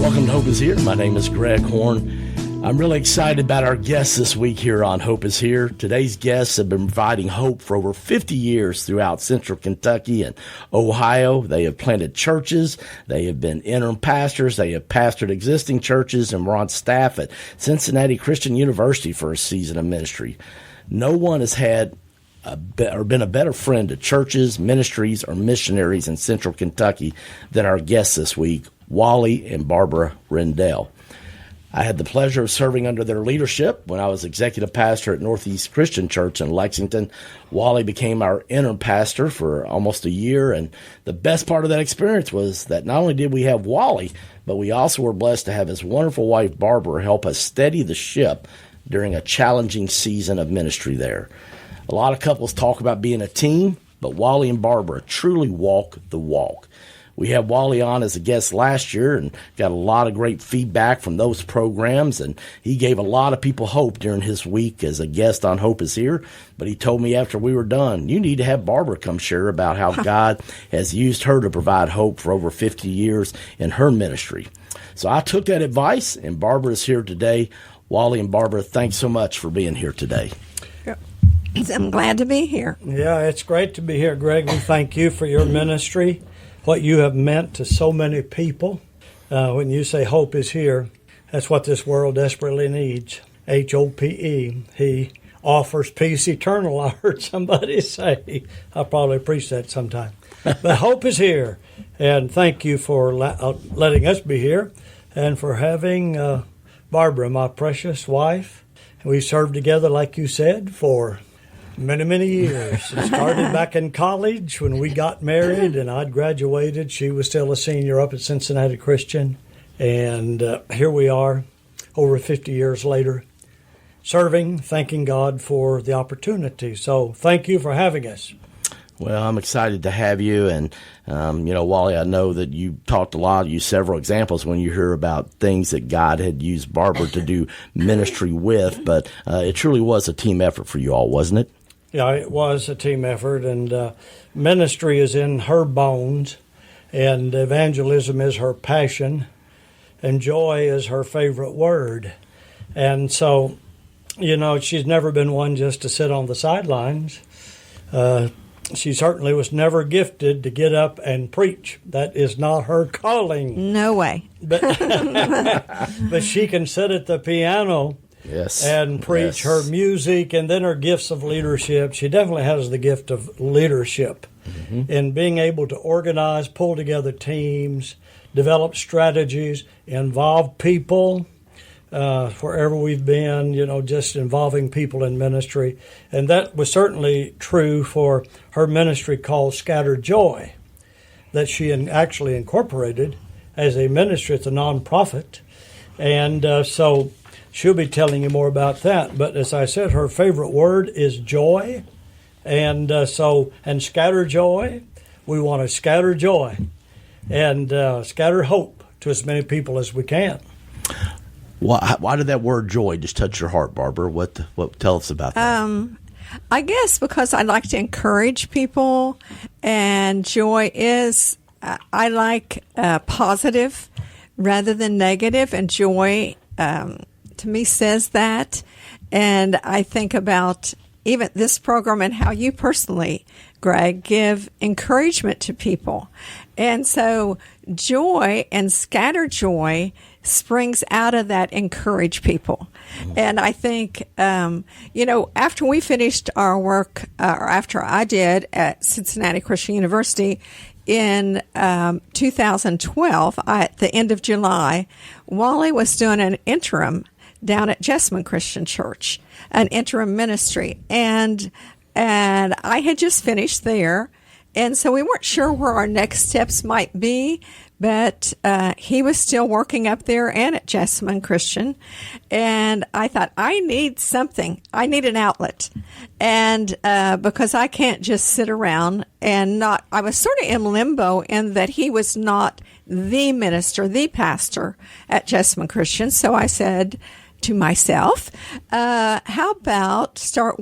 Welcome to Hope is Here. My name is Greg Horn. I'm really excited about our guests this week here on Hope is Here. Today's guests have been providing hope for over 50 years throughout central Kentucky and Ohio. They have planted churches. They have been interim pastors. They have pastored existing churches and were on staff at Cincinnati Christian University for a season of ministry. No one has had or been a better friend to churches, ministries, or missionaries in central Kentucky than our guests this week, Wally and Barbara Rendel. I had the pleasure of serving under their leadership when I was executive pastor at Northeast Christian Church in Lexington. Wally became our interim pastor for almost a year, and the best part of that experience was that not only did we have Wally, but we also were blessed to have his wonderful wife, Barbara, help us steady the ship during a challenging season of ministry there. A lot of couples talk about being a team, but Wally and Barbara truly walk the walk. We had Wally on as a guest last year and got a lot of great feedback from those programs, and he gave a lot of people hope during his week as a guest on Hope is Here. But he told me after we were done, you need to have Barbara come share about how God has used her to provide hope for over 50 years in her ministry. So I took that advice, and Barbara is here today. Wally and Barbara, thanks so much for being here today. I'm glad to be here. Yeah, it's great to be here, Greg. We thank you for your ministry, what you have meant to so many people. When you say hope is here, that's what this world desperately needs. H-O-P-E. He offers peace eternal, I heard somebody say. I'll probably preach that sometime. But hope is here. And thank you for letting us be here and for having Barbara, my precious wife. We served together, like you said, for many, many years. It started back in college when we got married and I'd graduated. She was still a senior up at Cincinnati Christian. And here we are, over 50 years later, serving, thanking God for the opportunity. So thank you for having us. Well, I'm excited to have you. And, Wally, I know that you talked a lot, you several examples when you hear about things that God had used Barbara to do ministry with. But it truly was a team effort for you all, wasn't it? Yeah, it was a team effort, and ministry is in her bones, and evangelism is her passion, and joy is her favorite word. And so, she's never been one just to sit on the sidelines. She certainly was never gifted to get up and preach. That is not her calling. No way. But she can sit at the piano. Yes. And preach her music and then her gifts of leadership. She definitely has the gift of leadership in being able to organize, pull together teams, develop strategies, involve people wherever we've been, just involving people in ministry. And that was certainly true for her ministry called Scattered Joy, that she actually incorporated as a ministry. It's a nonprofit. And so she'll be telling you more about that. But as I said, her favorite word is joy. And and scatter joy. We want to scatter joy and scatter hope to as many people as we can. Why did that word joy just touch your heart, Barbara? What tell us about that? I guess because I like to encourage people, and joy is, I like positive rather than negative, and joy to me says that. And I think about even this program and how you personally, Greg, give encouragement to people. And so joy and scatter joy springs out of that encourage people. And I think, after we finished our work, or after I did at Cincinnati Christian University in 2012, at the end of July, Wally was doing an interim down at Jessamine Christian Church, an interim ministry. And I had just finished there. And so we weren't sure where our next steps might be, but he was still working up there and at Jessamine Christian. And I thought, I need something. I need an outlet. And because I can't just sit around and not, I was sort of in limbo in that he was not the minister, the pastor at Jessamine Christian. So I said to myself, how about start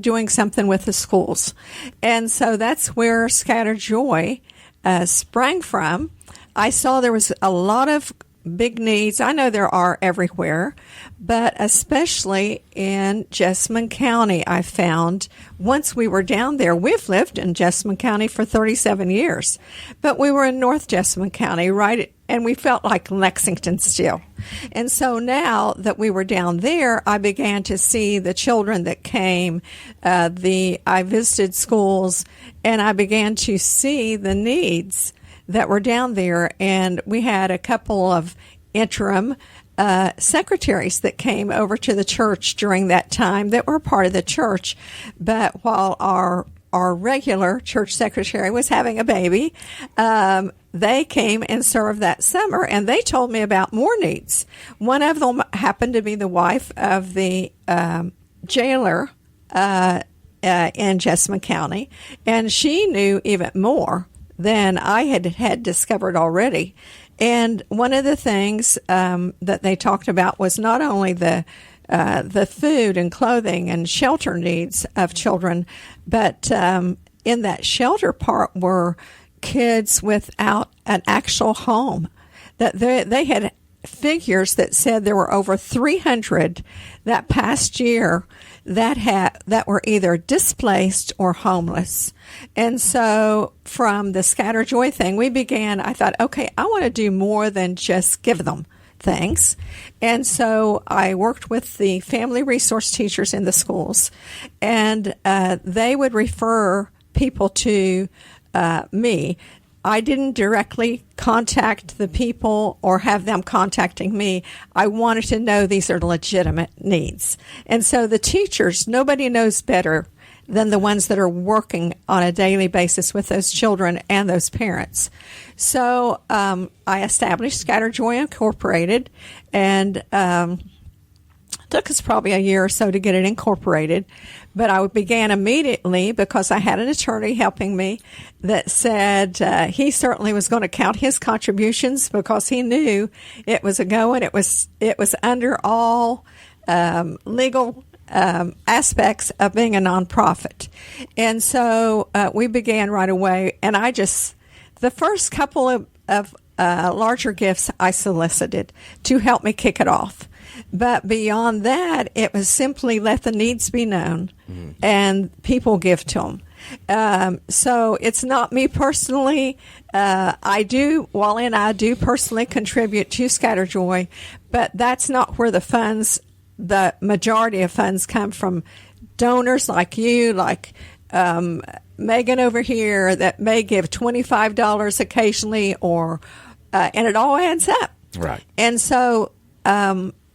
doing something with the schools? And so that's where Scatter Joy sprang from. I saw there was a lot of big needs. I know there are everywhere, but especially in Jessamine County, I found once we were down there. We've lived in Jessamine County for 37 years, but we were in North Jessamine County, right? And we felt like Lexington still. And so now that we were down there, I began to see the children that came. I visited schools, and I began to see the needs that were down there. And we had a couple of interim secretaries that came over to the church during that time that were part of the church. But while our regular church secretary was having a baby, they came and served that summer, and they told me about more needs. One of them happened to be the wife of the jailer in Jessamine County, and she knew even more than I had discovered already. And one of the things that they talked about was not only the food and clothing and shelter needs of children, but in that shelter part were kids without an actual home. That they had figures that said there were over 300 that past year that were either displaced or homeless. And so from the Scatter Joy thing, I thought, okay, I want to do more than just give them things. And so I worked with the family resource teachers in the schools, and they would refer people to me. I didn't directly contact the people or have them contacting me. I wanted to know these are legitimate needs. And so the teachers, nobody knows better than the ones that are working on a daily basis with those children and those parents. So I established Scatter Joy Incorporated, and took us probably a year or so to get it incorporated. But I began immediately because I had an attorney helping me that said he certainly was going to count his contributions because he knew it was a go, and it was under all legal aspects of being a nonprofit. And so we began right away, and the first couple of larger gifts I solicited to help me kick it off. But beyond that, it was simply let the needs be known and people give to them. So it's not me personally. Wally and I do personally contribute to Scatter Joy, but that's not where the majority of funds come from. Donors like you, like Megan over here, that may give $25 occasionally, and it all adds up. Right. And so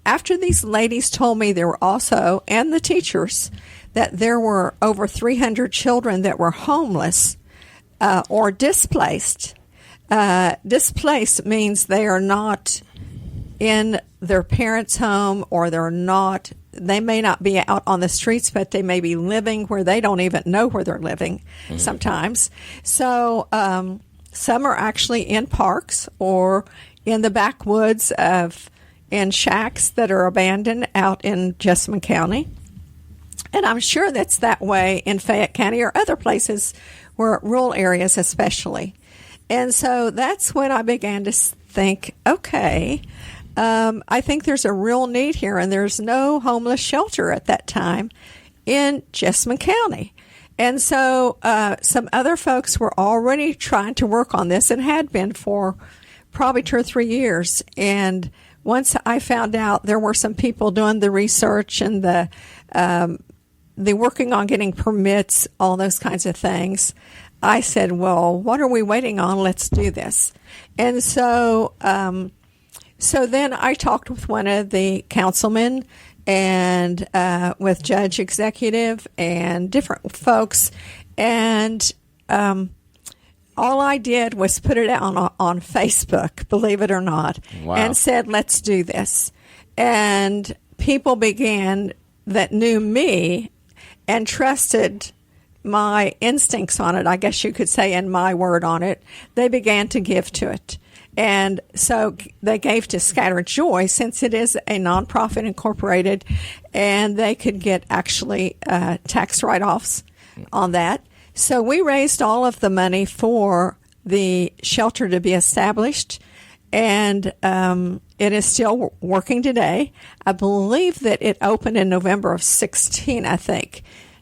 after these ladies told me there were also, and the teachers, that there were over 300 children that were homeless or displaced. Displaced means they are not in their parents' home, or they may not be out on the streets, but they may be living where they don't even know where they're living sometimes. So some are actually in parks or in the backwoods in shacks that are abandoned out in Jessamine County. And I'm sure that's that way in Fayette County or other places, rural areas especially. And so that's when I began to think, okay, I think there's a real need here, and there's no homeless shelter at that time in Jessamine County. And so some other folks were already trying to work on this and had been for probably 2 or 3 years. And once I found out there were some people doing the research and the working on getting permits, all those kinds of things, I said, well, what are we waiting on? Let's do this. And so then I talked with one of the councilmen and with Judge Executive and different folks, and all I did was put it out on Facebook, believe it or not, and said, let's do this. And people began that knew me and trusted my instincts on it, I guess you could say, and my word on it. They began to give to it. And so they gave to Scatter Joy, since it is a nonprofit incorporated, and they could get actually tax write-offs on that. So we raised all of the money for the shelter to be established, and it is still working today. I believe that it opened in November of 16, I think.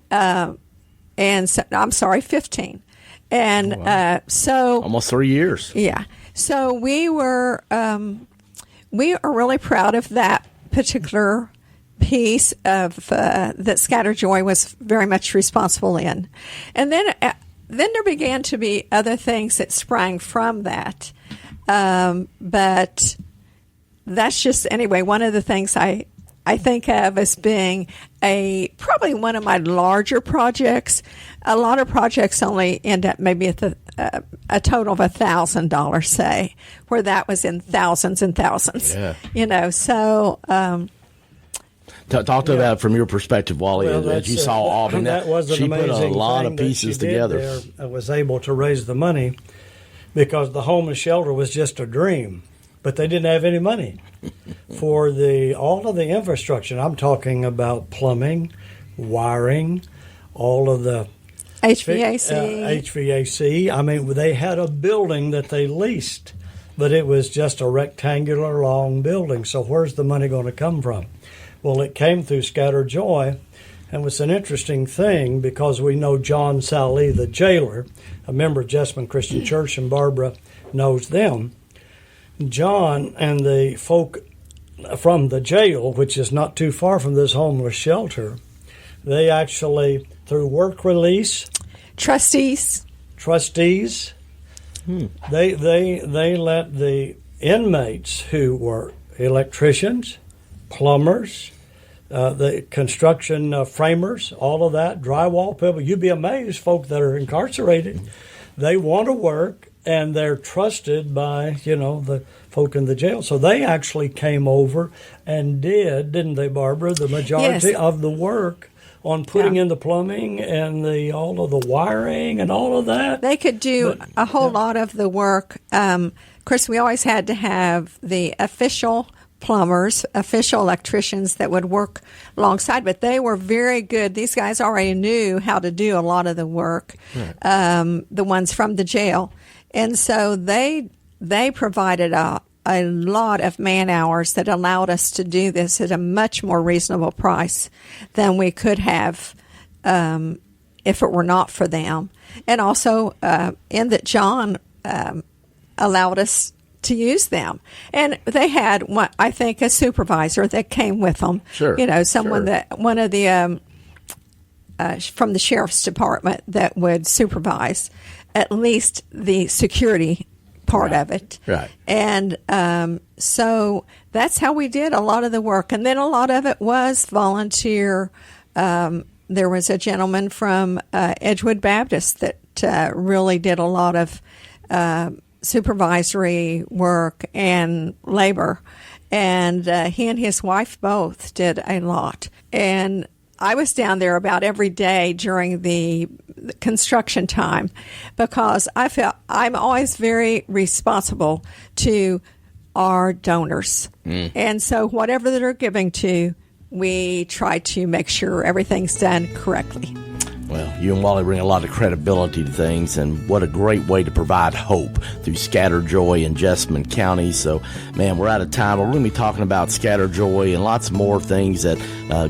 And so, I'm sorry, 15. And wow. So almost 3 years. Yeah. So we are really proud of that particular piece of that Scatter Joy was very much responsible in. And then there began to be other things that sprang from that. But that's just, anyway, one of the things I think of as being probably one of my larger projects. A lot of projects only end up maybe at a total of $1,000, say, where that was in thousands and thousands. Yeah. So. Talk to that from your perspective, Wally. Well, as you saw Auburn, that was an she put amazing a lot thing of pieces that she together. Did there. I was able to raise the money because the homeless shelter was just a dream, but they didn't have any money for all of the infrastructure. I'm talking about plumbing, wiring, all of the HVAC. I mean, they had a building that they leased, but it was just a rectangular long building. So where's the money going to come from? Well, it came through Scatter Joy, and it was an interesting thing because we know John Sally, the jailer, a member of Jessamine Christian Church, and Barbara knows them. John and the folk from the jail, which is not too far from this homeless shelter, they actually, through work release, trustees, they let the inmates who were electricians, plumbers, the construction framers, all of that, drywall people. You'd be amazed, folk that are incarcerated. They want to work, and they're trusted by, the folk in the jail. So they actually came over and didn't they, Barbara, the majority of the work on putting in the plumbing and all of the wiring and all of that. They could do a whole lot of the work. Of course, we always had to have the official plumbers, official electricians that would work alongside, but they were very good. These guys already knew how to do a lot of the work, the ones from the jail. And so they provided a lot of man hours that allowed us to do this at a much more reasonable price than we could have if it were not for them. And also in that John allowed us to use them. And they had, I think, a supervisor that came with them. Sure. Someone that, one of the, from the sheriff's department that would supervise at least the security part of it. Right. And so that's how we did a lot of the work. And then a lot of it was volunteer. There was a gentleman from Edgewood Baptist that really did a lot of supervisory work and labor, and he and his wife both did a lot. And I was down there about every day during the construction time because I felt I'm always very responsible to our donors. And so whatever they're giving to, we try to make sure everything's done correctly. Well, you and Wally bring a lot of credibility to things, and what a great way to provide hope through Scatter Joy in Jessamine County. So, man, we're out of time. We're going to be talking about Scatter Joy and lots more things that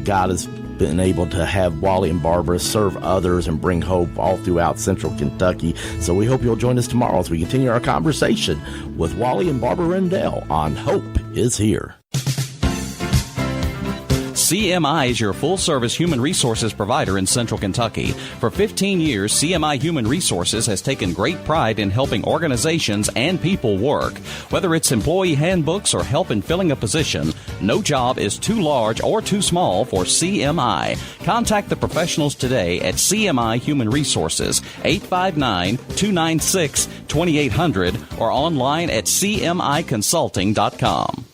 God has been able to have Wally and Barbara serve others and bring hope all throughout central Kentucky. So we hope you'll join us tomorrow as we continue our conversation with Wally and Barbara Rendel on Hope is Here. CMI is your full-service human resources provider in Central Kentucky. For 15 years, CMI Human Resources has taken great pride in helping organizations and people work. Whether it's employee handbooks or help in filling a position, no job is too large or too small for CMI. Contact the professionals today at CMI Human Resources, 859-296-2800, or online at cmiconsulting.com.